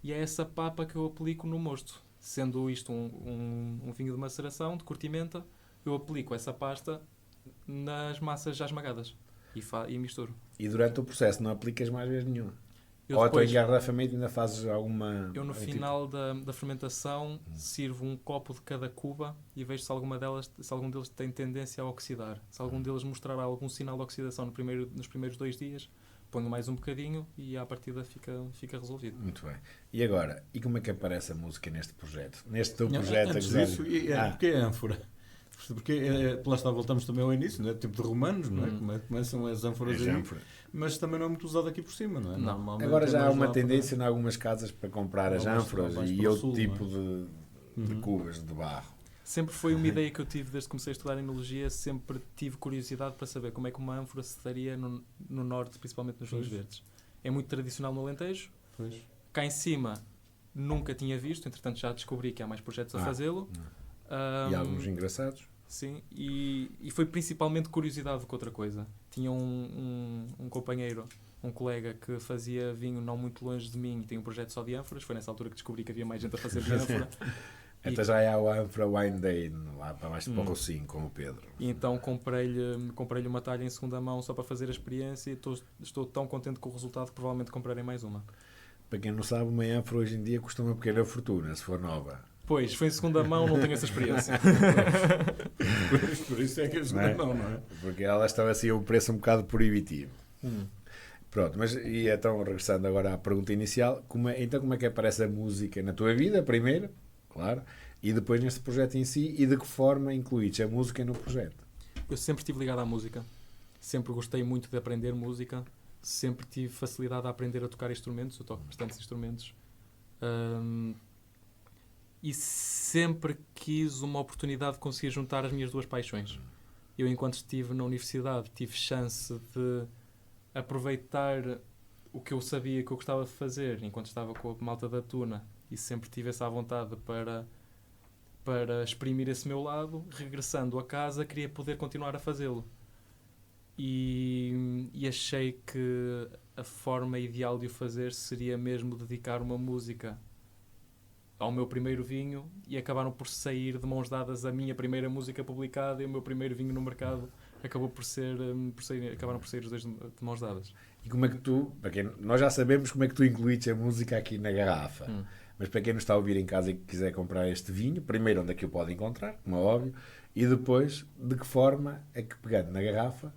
E é essa papa que eu aplico no mosto. Sendo isto um vinho de maceração, de curtimenta, eu aplico essa pasta nas massas já esmagadas e misturo. E durante o processo não aplicas mais vez nenhuma? Eu Ou depois, a tua engarrafamento ainda fazes alguma... eu no final da fermentação sirvo um copo de cada cuba e vejo se algum deles tem tendência a oxidar. Se algum deles mostrar algum sinal de oxidação nos primeiros 2 dias, ponho mais um bocadinho e à partida fica resolvido. Muito bem. E agora, e como é que aparece a música neste projeto? Neste teu projeto? Antes disso, porque é ânfora? Porque lá está, voltamos também ao início, não é? Tipo de romanos, não é? Começam as ânforas aí, mas também não é muito usado aqui por cima, não é? Não. Agora já há uma tendência em algumas casas para comprar as ânforas e outro tipo de cubas de barro. Sempre foi uma ideia que eu tive desde que comecei a estudar enologia, sempre tive curiosidade para saber como é que uma ânfora se daria no norte, principalmente nos vinhos verdes. É muito tradicional no Alentejo. Pois. Cá em cima nunca tinha visto, entretanto já descobri que há mais projetos a fazê-lo. E alguns engraçados. Sim, e foi principalmente curiosidade do que outra coisa. Tinha um companheiro, um colega que fazia vinho não muito longe de mim e tem um projeto só de ânforas. Foi nessa altura que descobri que havia mais gente a fazer de ânfora. Então já há o Ânfora Wine Day lá para mais para o Rocinho com o Pedro. E então comprei-lhe uma talha em segunda mão só para fazer a experiência e estou tão contente com o resultado que provavelmente comprarei mais uma. Para quem não sabe, uma ânfora hoje em dia custa uma pequena fortuna, se for nova. Pois, foi em segunda mão, não tenho essa experiência. Por isso é que é segunda mão, não é? Porque ela estava assim a um preço um bocado proibitivo. Pronto, mas e então, regressando agora à pergunta inicial, como é que aparece a música na tua vida, primeiro, claro, e depois neste projeto em si, e de que forma incluíste a música no projeto? Eu sempre estive ligado à música, sempre gostei muito de aprender música, sempre tive facilidade a aprender a tocar instrumentos, eu toco bastantes instrumentos, e sempre quis uma oportunidade de conseguir juntar as minhas duas paixões. Eu, enquanto estive na universidade, tive chance de aproveitar o que eu sabia que eu gostava de fazer enquanto estava com a malta da Tuna, e sempre tive essa vontade para exprimir esse meu lado. Regressando a casa, queria poder continuar a fazê-lo. E achei que a forma ideal de o fazer seria mesmo dedicar uma música ao meu primeiro vinho, e acabaram por sair de mãos dadas a minha primeira música publicada e o meu primeiro vinho no mercado. Acabaram por sair os dois de mãos dadas. E como é que tu, porque nós já sabemos como é que tu incluíste a música aqui na garrafa, Mas para quem nos está a ouvir em casa e que quiser comprar este vinho, primeiro onde é que o pode encontrar, como é óbvio, e depois de que forma é que, pegando na garrafa,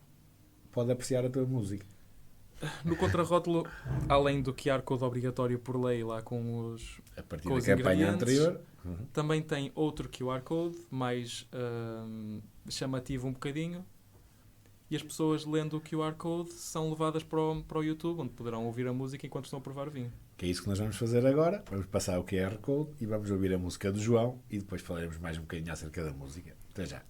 pode apreciar a tua música. No contrarótulo, além do QR Code obrigatório por lei lá com os A partir com da os campanha ingredientes, anterior. também tem outro QR Code, mais chamativo um bocadinho, e as pessoas lendo o QR Code são levadas para o YouTube, onde poderão ouvir a música enquanto estão a provar o vinho. Que é isso que nós vamos fazer agora. Vamos passar o QR Code e vamos ouvir a música do João e depois falaremos mais um bocadinho acerca da música. Até já.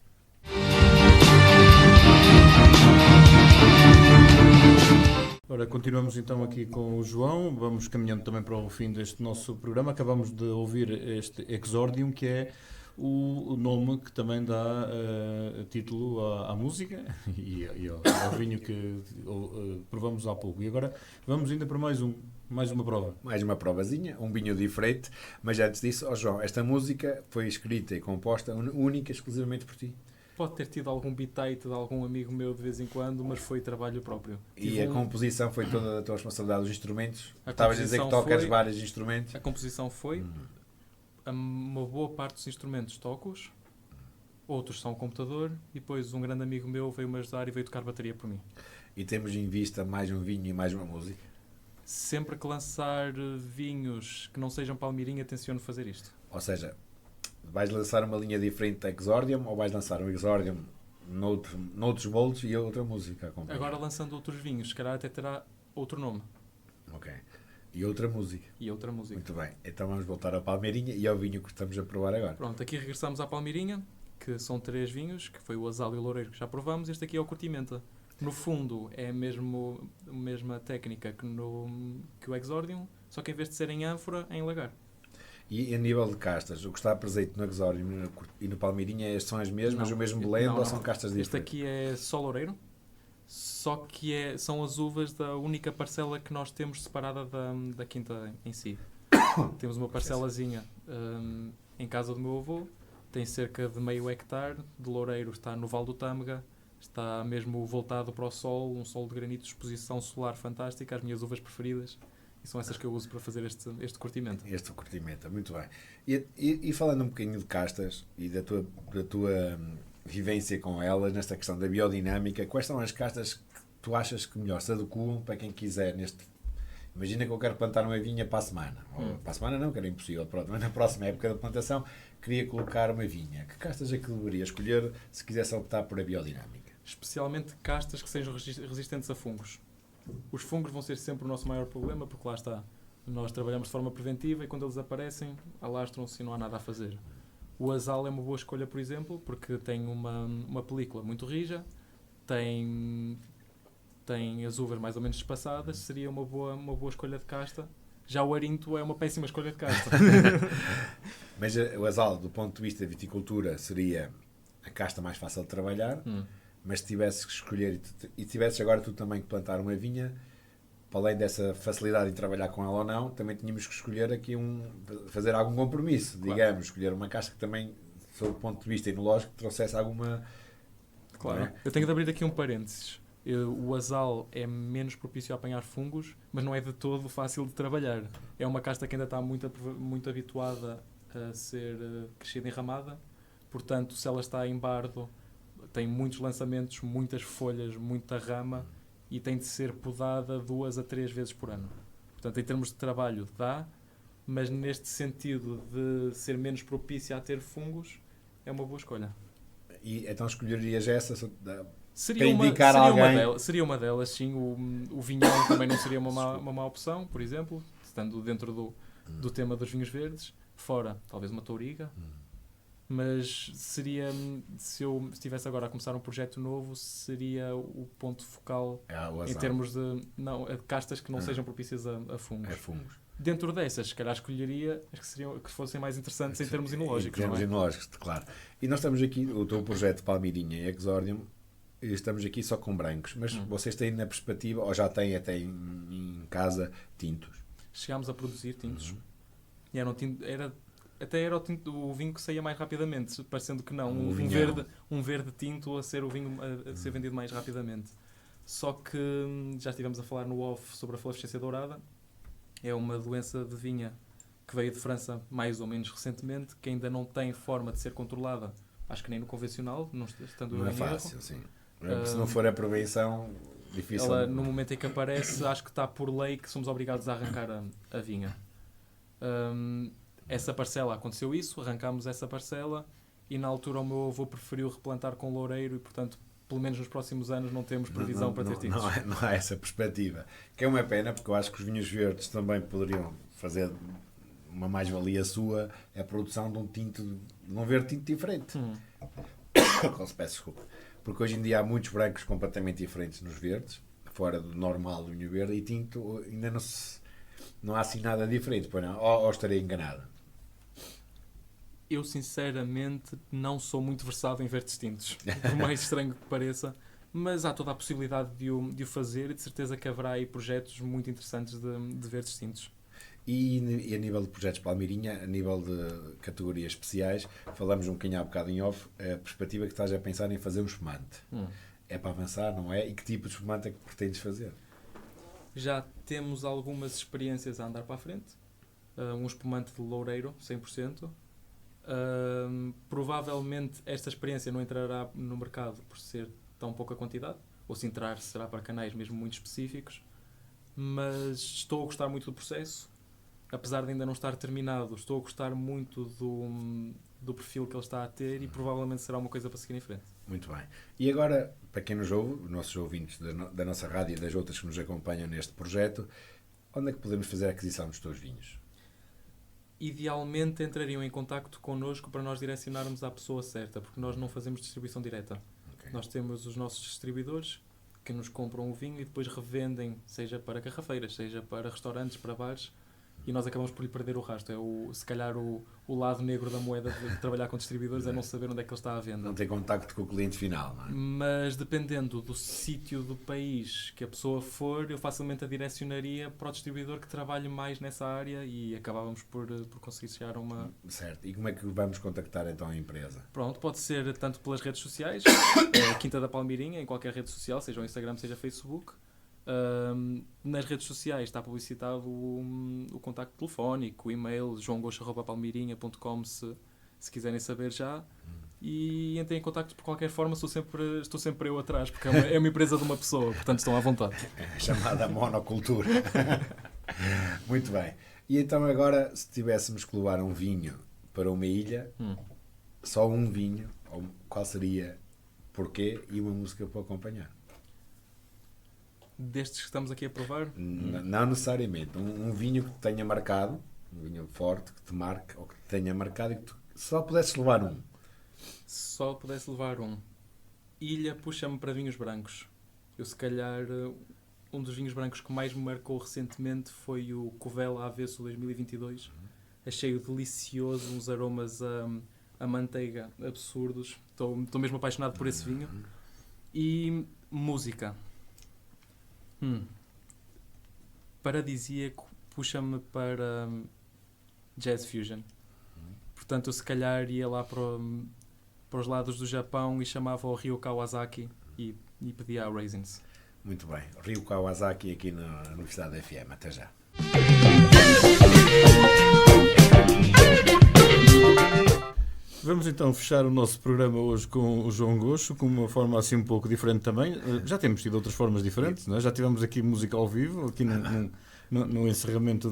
Ora, continuamos então aqui com o João, vamos caminhando também para o fim deste nosso programa. Acabamos de ouvir este Exordium, que é o nome que também dá título à música e ao vinho que provamos há pouco. E agora vamos ainda para mais uma prova. Mais uma provazinha, um vinho diferente, mas antes disso, João, esta música foi escrita e composta única e exclusivamente por ti. Pode ter tido algum bitite de algum amigo meu de vez em quando, mas foi trabalho próprio. E a composição foi toda da tua responsabilidade, os instrumentos? A Estavas a dizer que tocas foi- vários instrumentos? A composição foi, uma boa parte dos instrumentos toco-os, outros são computador, e depois um grande amigo meu veio-me ajudar e veio tocar bateria por mim. E temos em vista mais um vinho e mais uma música? Sempre que lançar vinhos que não sejam Palmeirinha, tenciono fazer isto. Ou seja, vais lançar uma linha diferente da Exordium ou vais lançar um Exordium noutros moldes e outra música a acompanhar? Agora lançando outros vinhos, se calhar até terá outro nome Ok. E outra música. e outra música. Muito bem. Então vamos voltar à Palmeirinha e ao vinho que estamos a provar agora. Pronto, aqui regressamos à Palmeirinha, que são 3 vinhos, que foi o Azal e o Loureiro que já provamos. Este aqui é o Curtimenta. No fundo é a mesma técnica que o Exordium, só que em vez de ser em ânfora, é em lagar. E a nível de castas, o que está presente no Exordium e no Palmeirinha são as mesmas, Não. o mesmo blend Não, ou não. são castas Este diferentes? aqui é só Loureiro, só que são as uvas da única parcela que nós temos separada da quinta em si. Temos uma parcelazinha em casa do meu avô, tem cerca de meio hectare, de Loureiro está no Val do Tâmega, está mesmo voltado para o sol, um sol de granito, exposição solar fantástica, as minhas uvas preferidas, e são essas que eu uso para fazer este curtimento. Este curtimento, muito bem. E falando um bocadinho de castas e da tua vivência com elas, nesta questão da biodinâmica, quais são as castas que tu achas que melhor se adequam para quem quiser neste... Imagina que eu quero plantar uma vinha para a semana. Ou para a semana não, que era impossível, pronto, mas na próxima época da plantação queria colocar uma vinha. Que castas é que deveria escolher se quisesse optar por a biodinâmica? Especialmente castas que sejam resistentes a fungos. Os fungos vão ser sempre o nosso maior problema, porque lá está, nós trabalhamos de forma preventiva e quando eles aparecem, alastram-se e não há nada a fazer. O Azal é uma boa escolha, por exemplo, porque tem uma película muito rija, tem as uvas mais ou menos espaçadas, seria uma boa escolha de casta. Já o Arinto é uma péssima escolha de casta. Mas o Azal, do ponto de vista da viticultura, seria a casta mais fácil de trabalhar. Mas se tivesses que escolher e tivesses agora tu também que plantar uma vinha, para além dessa facilidade em trabalhar com ela ou não, também tínhamos que escolher aqui fazer algum compromisso, Claro. digamos, escolher uma casta que também, sob o ponto de vista enológico, trouxesse alguma... Claro. Não é? Eu tenho de abrir aqui um parênteses. O Azal é menos propício a apanhar fungos, mas não é de todo fácil de trabalhar. É uma casta que ainda está muito habituada a ser crescida em ramada, portanto, se ela está em bardo, tem muitos lançamentos, muitas folhas, muita rama e tem de ser podada 2 a 3 vezes por ano. Portanto, em termos de trabalho, dá, mas neste sentido de ser menos propícia a ter fungos, é uma boa escolha. E então escolherias essa... Seria Para uma, indicar seria alguém. seria uma delas, sim. O vinhão também não seria uma má opção, por exemplo, estando dentro do tema dos vinhos verdes. Fora, talvez uma touriga. Mas seria, se eu estivesse agora a começar um projeto novo, seria o ponto focal o em Azal. termos de castas que não sejam propícias a fungos. É fungos. Dentro dessas, se calhar escolheria as que fossem mais interessantes em termos enológicos. Em termos não é? enológicos, claro. E nós estamos aqui, o teu projeto Palmeirinha e Exordium, e estamos aqui só com brancos, mas vocês têm na perspectiva, ou já têm até em casa, tintos? Chegámos a produzir tintos. E era o vinho que saía mais rapidamente, parecendo que não. Um verde tinto a ser o vinho a ser vendido mais rapidamente. Só que já estivemos a falar no off sobre a flavescência dourada. É uma doença de vinha que veio de França mais ou menos recentemente, que ainda não tem forma de ser controlada, acho que nem no convencional, não estando Não eu é em fácil, erro. sim. Se não for a prevenção, difícil. Ela, no momento em que aparece, acho que está por lei que somos obrigados a arrancar a vinha. Essa parcela, aconteceu isso, arrancámos essa parcela e na altura o meu avô preferiu replantar com loureiro e, portanto, pelo menos nos próximos anos não temos previsão para ter tintos. Não há essa perspectiva. Que é uma pena, porque eu acho que os vinhos verdes também poderiam fazer uma mais-valia sua, é a produção de um tinto, de um verde tinto diferente. Peço desculpa. Porque hoje em dia há muitos brancos completamente diferentes nos verdes, fora do normal do vinho verde, e tinto ainda não há assim nada diferente, pois não? Ou estarei enganado? Eu, sinceramente, não sou muito versado em verdes tintos, por mais estranho que pareça, mas há toda a possibilidade de o fazer e de certeza que haverá aí projetos muito interessantes de verdes tintos. E a nível de projetos Palmeirinha, a nível de categorias especiais, falamos um bocadinho há bocado em off, a perspectiva que estás a pensar em fazer um espumante. É para avançar, não é? E que tipo de espumante é que pretendes fazer? Já temos algumas experiências a andar para a frente. Um espumante de loureiro, 100%. Provavelmente esta experiência não entrará no mercado por ser tão pouca quantidade, ou se entrar será para canais mesmo muito específicos, mas estou a gostar muito do processo, apesar de ainda não estar terminado, estou a gostar muito do perfil que ele está a ter e provavelmente será uma coisa para seguir em frente. Muito bem. E agora, para quem nos ouve, os nossos ouvintes da nossa rádio e das outras que nos acompanham neste projeto, onde é que podemos fazer a aquisição dos teus vinhos? Idealmente entrariam em contacto connosco para nós direcionarmos à pessoa certa, porque nós não fazemos distribuição direta. Okay. Nós temos os nossos distribuidores que nos compram o vinho e depois revendem, seja para garrafeiras, seja para restaurantes, para bares, e nós acabamos por lhe perder o rastro. Se calhar o lado negro da moeda de trabalhar com distribuidores é não saber onde é que ele está à venda. Não ter contacto com o cliente final, não é? Mas dependendo do sítio do país que a pessoa for, eu facilmente a direcionaria para o distribuidor que trabalhe mais nessa área e acabávamos por conseguir chegar a uma... Certo. E como é que vamos contactar então a empresa? Pronto, pode ser tanto pelas redes sociais, Quinta da Palmeirinha, em qualquer rede social, seja o Instagram, seja Facebook. Nas redes sociais está publicitado o contacto telefónico, o e-mail joaogosto@palmeirinha.com se quiserem saber já, e entrem em contacto por qualquer forma, estou sempre eu atrás, porque é uma empresa de uma pessoa, portanto estão à vontade. É chamada monocultura. Muito bem. E então agora, se tivéssemos que levar um vinho para uma ilha, só um vinho, qual seria, porquê e uma música para acompanhar? Destes que estamos aqui a provar? Não necessariamente. Um vinho que te tenha marcado, um vinho forte que te marque, ou que te tenha marcado e que tu só pudesses levar um. Só pudesse levar um. Ilha puxa-me para vinhos brancos. Eu, se calhar, um dos vinhos brancos que mais me marcou recentemente foi o Covela Avesso 2022. Achei-o delicioso, uns aromas a manteiga absurdos. Estou mesmo apaixonado por esse vinho. E música. Paradisíaco puxa-me para Jazz Fusion. Portanto, eu se calhar ia lá para os lados do Japão e chamava o Ryo Kawasaki e pedia a Raisins. Muito bem. Ryo Kawasaki aqui na Universidade da FM. Até já. Vamos então fechar o nosso programa hoje com o João Gosto, com uma forma assim um pouco diferente também. Já temos tido outras formas diferentes, não é? Já tivemos aqui música ao vivo, aqui no encerramento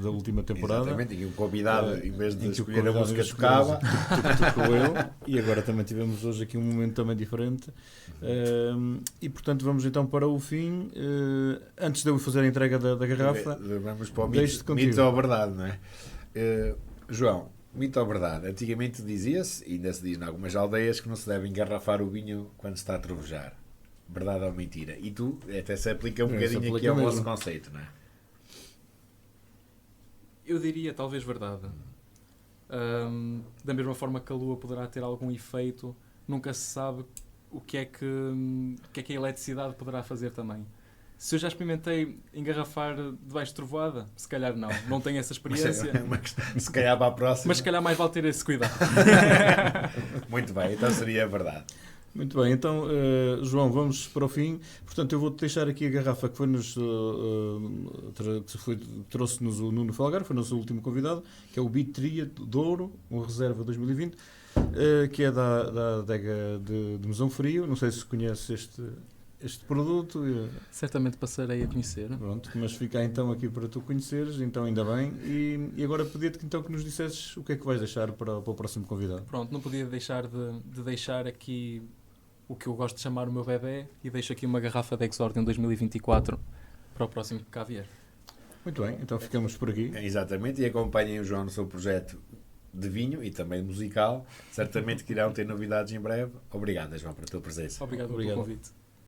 da última temporada. Exatamente, e o convidado, em vez de escolher a música, tocava. Tocou eu. E agora também tivemos hoje aqui um momento também diferente. E portanto vamos então para o fim. Antes de eu fazer a entrega da garrafa, vamos para o mito ou verdade, não é? João, mito ou verdade? Antigamente dizia-se, e ainda se diz em algumas aldeias, que não se deve engarrafar o vinho quando se está a trovejar. Verdade ou mentira? E tu, até se aplica um bocadinho aqui ao nosso conceito, não é? Eu diria talvez verdade. Da mesma forma que a lua poderá ter algum efeito, nunca se sabe o que é que a eletricidade poderá fazer também. Se eu já experimentei engarrafar debaixo de trovoada, se calhar não tenho essa experiência. Se calhar para a próxima. Mas se calhar mais vale ter esse cuidado. Muito bem, então seria verdade. Muito bem, então, João, vamos para o fim. Portanto, eu vou-te deixar aqui a garrafa que trouxe-nos o Nuno Falgar, foi o nosso último convidado, que é o Bitria de Ouro, uma reserva 2020, que é da adega de Mesão Frio. Não sei se conheces este produto. Certamente passarei a conhecer. Pronto, mas fica então aqui para tu conheceres, então ainda bem. E agora pedia-te então que nos dissesses o que é que vais deixar para o próximo convidado. Pronto, não podia deixar de deixar aqui o que eu gosto de chamar o meu bebê, e deixo aqui uma garrafa de Exordium 2024 para o próximo que cá vier. Muito bem, então ficamos por aqui. Exatamente, e acompanhem o João no seu projeto de vinho e também musical. Certamente que irão ter novidades em breve. Obrigado, João, pela tua presença. Obrigado pelo convite.